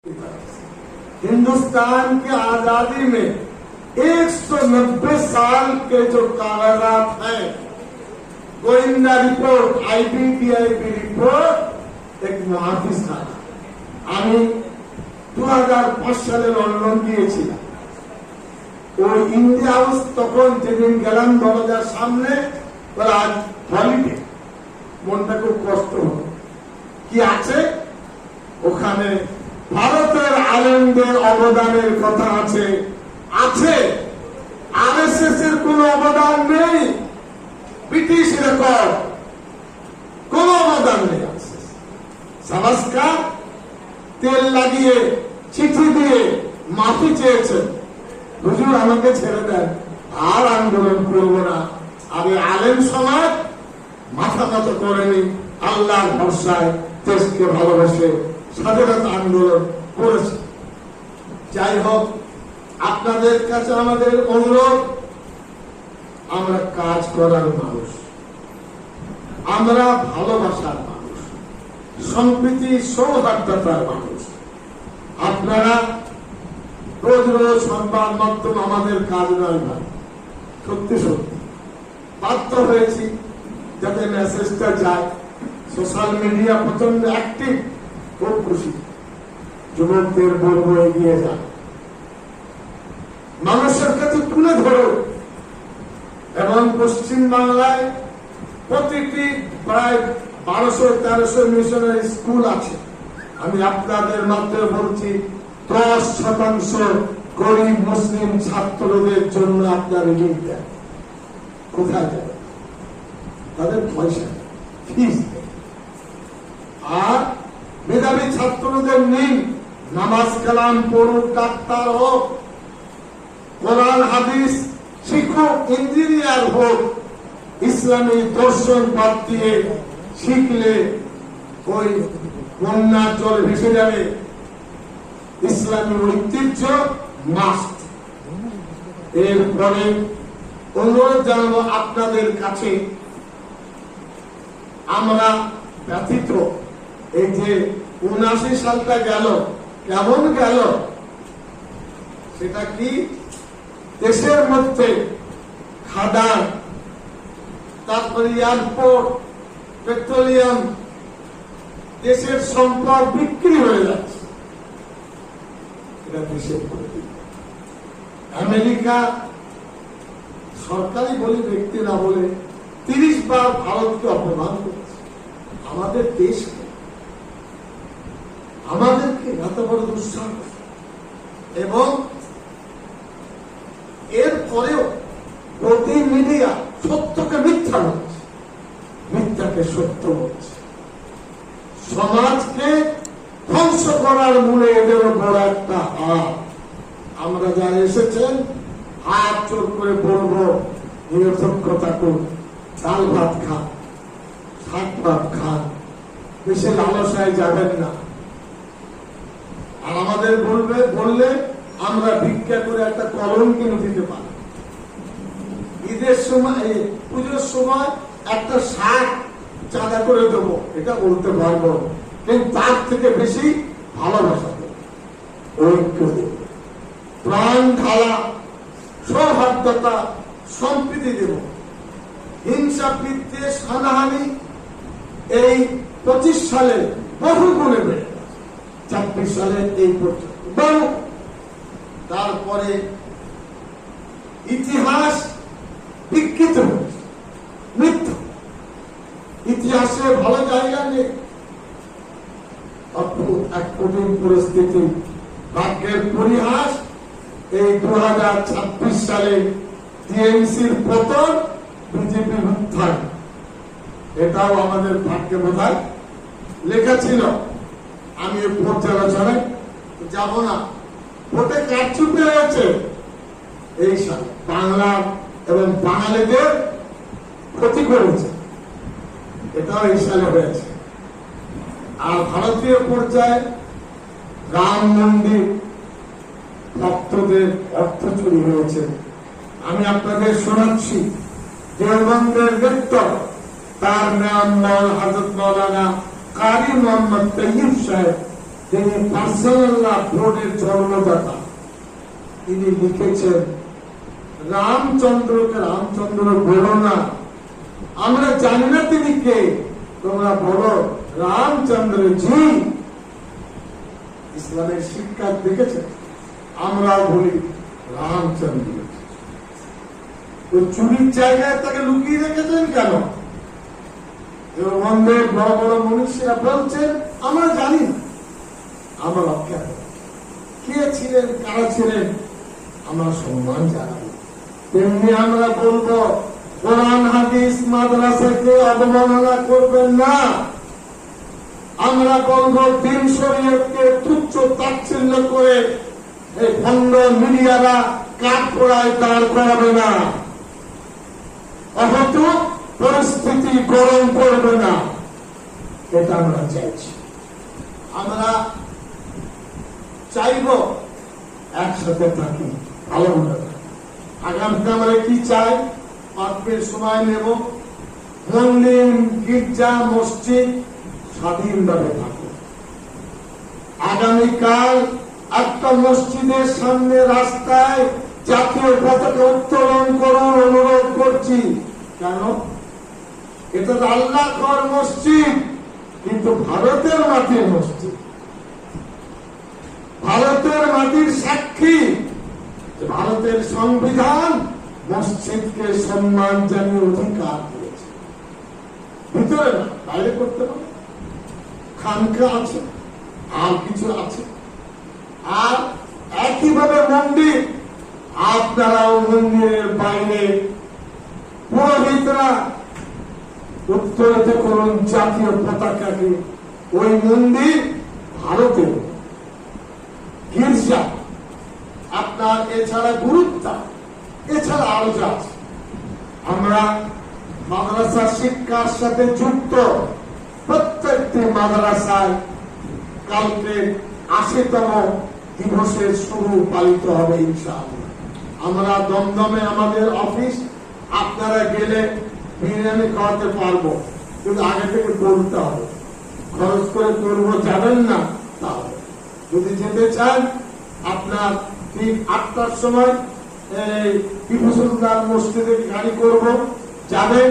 हिंदुस्तान की आजादी में 190 साल के जो कागजात हैं, गोइंदा रिपोर्ट, आईबीटीआईबी रिपोर्ट एक मुहाफिज था। আমি 2005 সালে লন্ডন গিয়েছিলাম। ওই ইন্ডিয়া হাউস তখন যেদিন গেলাম দরজার সামনে আজ হলিডে, মনটা খুব কষ্ট হলো। কি আছে ওখানে? ভারতের আলেমদের অবদানের কথা আছে। আছে আরএসএস এর কোন অবদান নেই, ব্রিটিশ রেকর্ড কোন অবদান নেই। সাভারকার তেল লাগিয়ে চিঠি দিয়ে মাফি চেয়েছেন, হুজুর আমাকে ছেড়ে দেন, আর আন্দোলন করবো না। আর আলেম সমাজ মাথা নত করেনি, আল্লাহর ভরসায় দেশকে ভালোবেসে স্বাধীনতা আন্দোলন করেছে। যাই হোক, আপনাদের কাছে আমাদের অনুরোধ, আমরা কাজ করার মানুষ, আমরা ভালোবাসার মানুষ, সম্প্রীতি সৌহার্দ্যতার মানুষ। আপনারা রোজ রোজ সংবাদ মাধ্যম আমাদের কাজ নয় না, সত্যি সত্যি বাধ্য হয়েছি যাতে মেসেজটা যায়। সোশ্যাল মিডিয়া প্রচন্ড অ্যাক্টিভ, খুব খুশি। যুবকদের বলবো এগিয়ে যান, মানুষের কাছে তুলে ধরো। এবং পশ্চিম বাংলায় প্রতিটি প্রায় 1200-1300 মিশনারি স্কুল আছে। আমি আপনাদের মাধ্যমে বলছি, 10% গরিব মুসলিম ছাত্রদের জন্য আপনার ঋণ দেন। কোথায় যাবে? তাদের পয়সা, ফিস। আর মেধাবী ছাত্রদের নিন, নামাজ কালাম পড়ুক, ডাক্তার হোক, কোরআন হাদিস শিক্ষক, ইঞ্জিনিয়ার হোক, ইসলামী দর্শন বাদ দিয়ে শিখলে ওই বন্যার জল ভেসে যাবে। ইসলামী ঐতিহ্য মাস্ট। এরপরে অনুরোধ জানাবো আপনাদের কাছে, আমরা ব্যথিত। এই যে 79 সালটা গেল, কেমন গেল? সেটা কি দেশের মধ্যে খাদান, তারপরে এয়ারপোর্ট, পেট্রোলিয়াম, দেশের সম্পদ বিক্রি হয়ে যাচ্ছে। এটা দেশের ক্ষতি। আমেরিকা সরকারি বলি, ব্যক্তি না বলে 30 বার ভারতকে অপমান করেছে। আমাদের দেশকে, আমাদেরকে এত বড় দুঃসাহস। এবং এরপরেও প্রতি মিডিয়া সত্যকে মিথ্যা বলছে, মিথ্যাকে সত্য বলছে। সমাজকে ধ্বংস করার মূলে এদেরও বড় একটা হাত। আমরা যারা এসেছেন, হাত চোর করে বলবো, নিরপেক্ষতা করুন, চাল ভাত খান, শাক ভাত খান, বেশি লালসায় যাবেন না। আর আমাদের বললে আমরা ভিক্ষা করে একটা কলম কিনে দিতে পারি। ঈদের সময়, পুজোর সময় একটা শাক চাঁদা করে দেবো, এটা বলতে পারবো। কিন্তু তার থেকে বেশি ভালোবাসা দেব, ঐক্য দেব, প্রাণ ঢালা সৌহার্দ্যতা, সম্প্রীতি দেব। হিংসা, বিদ্বেষ, হানাহানি এই 25 সালে বহু গুণে বেড়ে গেছে, 24 সালে এই পর্যন্ত বহু। তারপরে ইতিহাস বিকৃত হয়েছে, মিথ্যা। ইতিহাসে ভালো জায়গা নেই। অদ্ভুত এক কঠিন পরিস্থিতি, ভাগ্যের পরিহাস। এই 2026 সালে টিএমসির পতন, বিজেপির উত্থান, এটাও আমাদের ভাগ্যে বোধহয় লেখা ছিল। আমি পর্যালোচনায় যাব না। ভোটে কারচুপি হয়েছে এই সালে, বাংলা এবং বাঙালিদের ক্ষতি করেছে, এটাও এই সালে হয়েছে। আর ভারতীয় পর্যায়ে রাম মন্দির ভক্তদের অর্থ চুরি হয়েছে। আমি আপনাদের শোনাচ্ছি, দেওবন্দের রেক্টর, তার নাম হযরত মাওলানা কারি মোহাম্মদ তৈয়ব সাহেব, তিনি পার্সোনাল বোর্ডের জন্মদাতা, তিনি লিখেছেন রামচন্দ্রকে রামচন্দ্র বলো না, আমরা জানি না তিনি কে, তোমরা বলো রামচন্দ্র জি। ইসলামের শিক্ষা দেখেছে, আমরাও বলি রামচন্দ্র। তো চুরির জায়গায় তাকে লুকিয়ে রেখেছেন কেন? বন্ধে বড় বড় মনীষীরা বলছেন আমরা জানি না, আমরা অজ্ঞাত, কে ছিলেন কারা ছিলেন আমরা সম্মান জানাবো। তেমনি আমরা বলবো কোরআন হাদিস মাদ্রাসাকে অবমাননা করবেন না। আমরা বলবো দিন শরীয়তকে তুচ্ছ তাচ্ছিল্য করে এই ভণ্ড মিডিয়ারা কাঠ পোড়ায় দাঁড় করাবে না, অথচ পরিস্থিতি গরম করবে না, এটা আমরা চাইছি। আমরা চাইব একসাথে থাকি, ভালো মনে থাকি। আগামীতে আমরা কি চাই? পাঁচের সময় নেব, মন্দির গির্জা মসজিদ স্বাধীনভাবে থাকুক। আগামীকাল একটা মসজিদের সামনে রাস্তায় জাতীয় পতাকা উত্তোলন করার অনুরোধ করছি। কেন? এটা তো আল্লাহ ঘর মসজিদ, কিন্তু ভারতের মাটির মসজিদ। ভারতের মাটির সাক্ষী ভারতের সংবিধান মসজিদকে সম্মান জানিয়ে অধিকার দিয়েছে। ভিতরে না, বাইরে করতে হবে। খানকা আছে, আর কিছু আছে। আর একইভাবে মন্দির, আপনারাও মন্দিরের বাইরে পুরোহিতরা উত্তোলিত করুন জাতীয় পতাকাকে। ওই মন্দির ভারতের গির্জা, আপনার এছাড়া গুরুত্ব, এছাড়া আরো যা আছে। আমরা মাদ্রাসা শিক্ষার সাথে যুক্ত প্রত্যেকটি মাদ্রাসায় কালকে 80তম দিবসের শুরু পালিত হবে ইনশাআল্লাহ। আমরা দমদমে আমাদের অফিস, আপনারা গেলে বিরিয়ানি খাওয়াতে পারবো, কিন্তু আগে থেকে বলতে হবে। খরচ করে করবো, যাবেন না তাহলে। যদি যেতে চান আপনার ঠিক 8টার সময় টিপু সুলতান মসজিদে গাড়ি করব, যাবেন।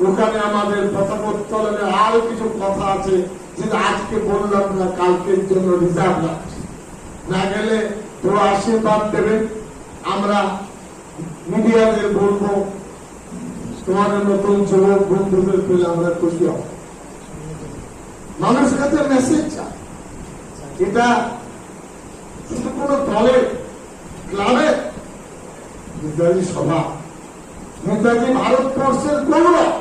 ওখানে আমাদের পতাকা উত্তোলনের আরো কিছু কথা আছে, যেটা আজকে বললাম না, কালকের জন্য রিজার্ভ রাখছি। না গেলে তোরা আশীর্বাদ দেবেন। আমরা মিডিয়াদের বলবো, তোমাদের নতুন যুবক বন্ধুদের পেলে আমরা খুশি হব। মানুষের কাছে মেসেজ চাই, এটা শুধু কোন দলের ক্লাবের নেতাজি সভা, নেতাজি ভারতবর্ষের গৌরব।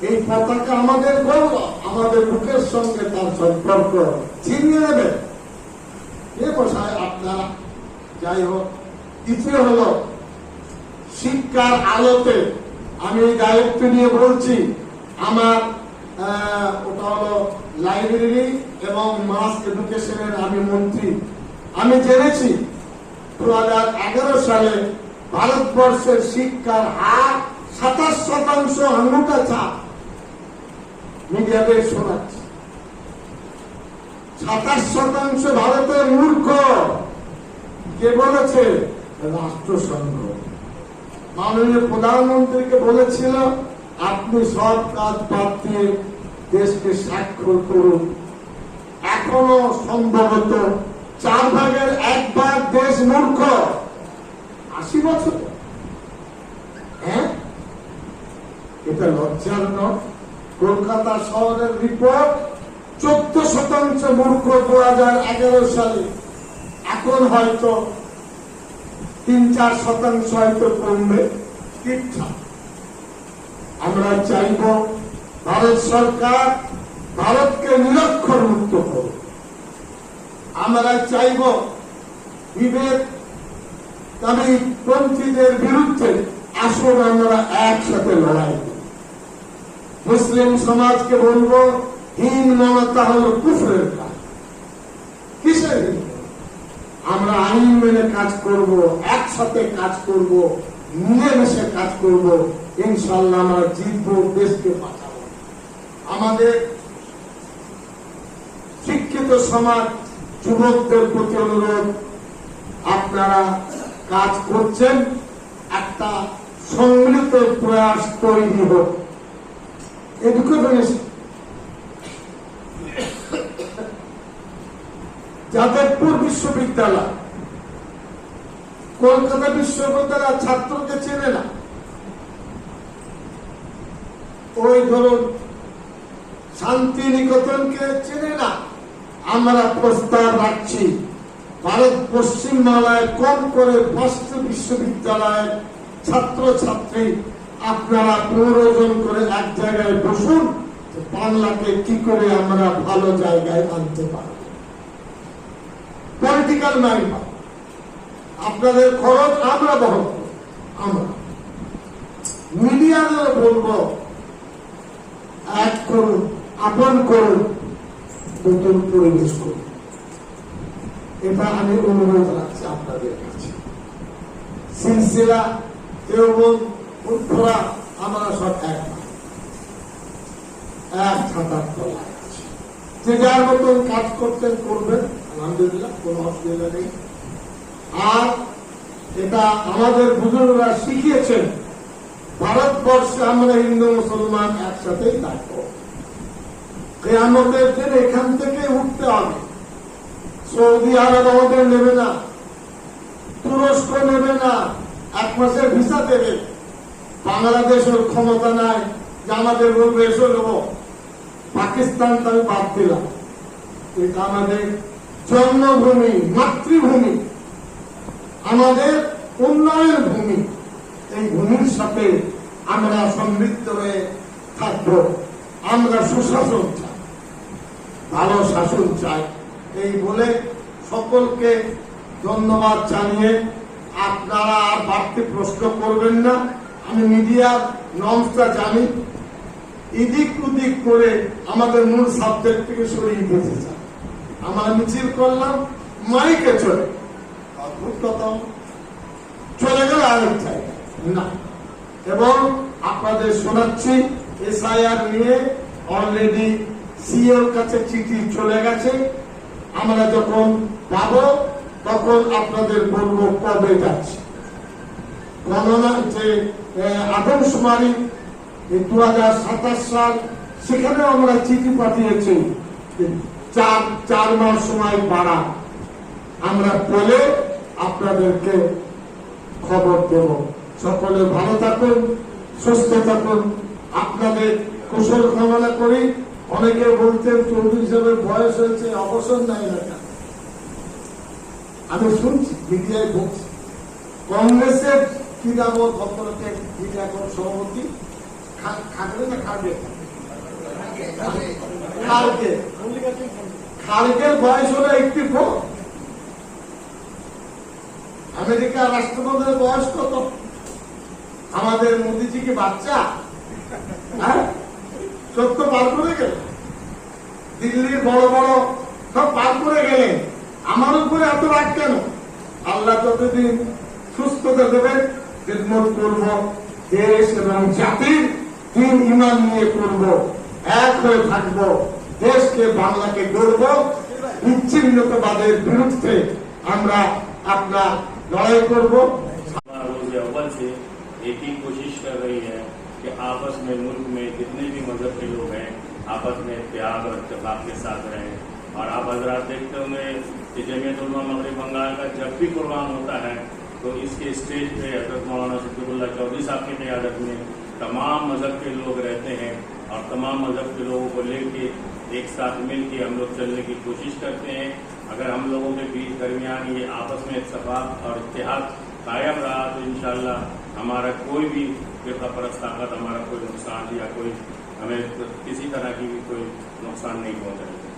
এই পতাকা আমাদের গৌরব, আমাদের মুখের সঙ্গে তার সম্পর্ক ছিনিয়ে নেবে এ বসায় আপনারা। যাই হোক, কিছু হলো শিক্ষার আলোতে আমি এই দায়িত্ব নিয়ে বলছি। আমার ওটা হলো লাইব্রেরি এবং মাস এডুকেশনের আমি মন্ত্রী। আমি জেনেছি 2011 সালে ভারতবর্ষের শিক্ষার হার 27% আঙুটা চাপ। মিডিয়াতে শোনাচ্ছে 27% ভারতের মূর্খ। কে বলেছে? রাষ্ট্রসংঘ। মাননীয় প্রধানমন্ত্রীকে বলেছিল আপনি সব কাজ বাদ দিয়ে দেশকে স্বাক্ষর করুন। এখনো সম্ভবত 1/4 দেশ মূর্খ। 80 বছর, হ্যাঁ, এটা লজ্জার নয়। কলকাতা শহরের রিপোর্ট 14% মূর্খ 2011 সালে। এখন হয়তো 3-4% হয়তো কমবে। ঠিকঠাক। আমরা চাইব ভারত সরকার ভারতকে নিরক্ষর মুক্ত করুক। আমরা চাইব বিবেক পন্থীদের বিরুদ্ধে আসুন আমরা একসাথে লড়াই করি। মুসলিম সমাজকে বলবো হীন মমতা হল কুফরের কাজ। কিসের? আমরা আইন মেনে কাজ করব, একসাথে কাজ করব, মিলেমিশে কাজ করব। ইনশাআল্লাহ আমরা জিতবো, দেশকে বাঁচাবো। আমাদের শিক্ষিত সম্মানিত সমাজ যুবকদের প্রতি অনুরোধ, আপনারা কাজ করছেন, একটা সম্মিলিত প্রয়াস তৈরি হোক। এডুকেশন যাদবপুর বিশ্ববিদ্যালয়, কলকাতা বিশ্ববিদ্যালয় ছাত্রকে চেনে না। ওই ধরুন শান্তিনিকেতনকে চেনে না। আমরা প্রস্তাব রাখছি, ভারত পশ্চিমবাংলায় কম করে 5টি বিশ্ববিদ্যালয়ের ছাত্র ছাত্রী আপনারা 15 জন করে এক জায়গায় বসুন, বাংলাকে কি করে আমরা ভালো জায়গায় আনতে পারি। পলিটিক্যাল মাইন্ড, আপনাদের খরচ আমরা বহন করব। আমরা মিডিয়াদের বলবো, এক করুন, আপন করুন, নতুন পরিবেশ করুন। এটা আমি অনুরোধ রাখছি আপনাদের কাছে। সিলসিলা দেওবন্দ উত্তরা আমরা সব এক ছাতার তলায় আছি। যে যার মতন কাজ করতেন করবেন, আলহামদুলিল্লাহ, কোনো অসুবিধা নেই। আর এটা আমাদের বুজুর্গরা শিখিয়েছেন, ভারতবর্ষে আমরা হিন্দু মুসলমান একসাথেই থাকবো। কিয়ামতের দিন এখান থেকে উঠতে হবে। সৌদি আরব আমাদের নেবে না, তুরস্ক নেবে না, 1 মাসের ভিসা দেবে। বাংলাদেশের ক্ষমতা নাই যে আমাদের বলবে এসো নেব। পাকিস্তান তো আমি বাদ দিলাম, এটা আমাদের জন্মভূমি, মাতৃভূমি, আমাদের উন্নয়ন ভূমি। এই ভূমির সাথে আমরা সমৃদ্ধ হয়ে থাকবো। আমরা সুশাসন চাই, ভালো শাসন চাই। এই বলে সকলকে ধন্যবাদ জানিয়ে আপনারা আর বাড়তি প্রশ্ন করবেন না। আমি মিডিয়ার নর্মসটা জানি, এদিক ওদিক করে আমাদের মূল সাবজেক্ট থেকে সরিয়ে দিতে চাই। আমরা মিছিল করলাম মাইকে চলে, অদ্ভুত কথা, চলে গেল আরেক জায়গায় না। এবং আপনাদের শোনাচ্ছি, এসআইআর নিয়ে অলরেডি সিওর কাছে চিঠি চলে গেছে। আমরা যখন পাবো তখন আপনাদের বলবো কবে যাচ্ছে। গণনা যে আদমশুমারি 2027 সাল, সেখানে আমরা চিঠি পাঠিয়েছি 4 মাস সময় বাড়া। আমরা বলে আপনাদেরকে খবর দেব। সকলে ভালো থাকুন, সুস্থ থাকুন। আপনাদের কুশল কামনা করি। অনেকে বলতেন চৌধুরী সাহেবের বয়স হয়েছে, অবসর নাই না। আমি শুনছি, মিডিয়ায় বলছি, কংগ্রেসের কি নাম ভদ্রলোকের এখন সভাপতি খাগড়ে না খাগড়ে, খালকের বয়স হলো 84। আমেরিকার রাষ্ট্রপতির বয়স কত? আমাদের মোদীজি কি বাচ্চা? 70 পার করে গেল। দিল্লির বড় বড় সব পার করে গেলেন। আমার উপরে এত রাগ কেন? আল্লাহ যতদিন সুস্থতা দেবেন, খিদমত করব, দেশ এবং জাতির দিন ইমান নিয়ে করব, এক হয়ে থাকবো, দেশকে বাংলাকে গড়ব। বিচ্ছিন্নতাবাদের বিরুদ্ধে আমরা আপনার लड़ाई करबो। रोज़ अव्वल से एक ही कोशिश कर रही है कि आपस में मुल्क में जितने भी मजहब के लोग हैं आपस में प्यार और इत्तेफाक के साथ रहें। और आप हजरात देखते होंगे कि जमीयत उलमा मगरिब बंगाल का जब भी कुर्बान होता है तो इसके स्टेज पे हज़रत मौलाना सिद्दीकुल्लाह चौधरी साहब की क़यादत में तमाम मजहब के लोग रहते हैं और तमाम मजहब के लोगों को लेके एक साथ मिल के हम लोग चलने की कोशिश करते हैं। अगर हम लोगों के बीच दरमियान ये आपस में इत्तेफाक और इत्तेहाद कायम रहा तो इंशाअल्लाह हमारा कोई भी फ़िरका परस्त ताकत हमारा कोई नुकसान या कोई हमें किसी तरह की भी कोई नुकसान नहीं पहुँचाएगी।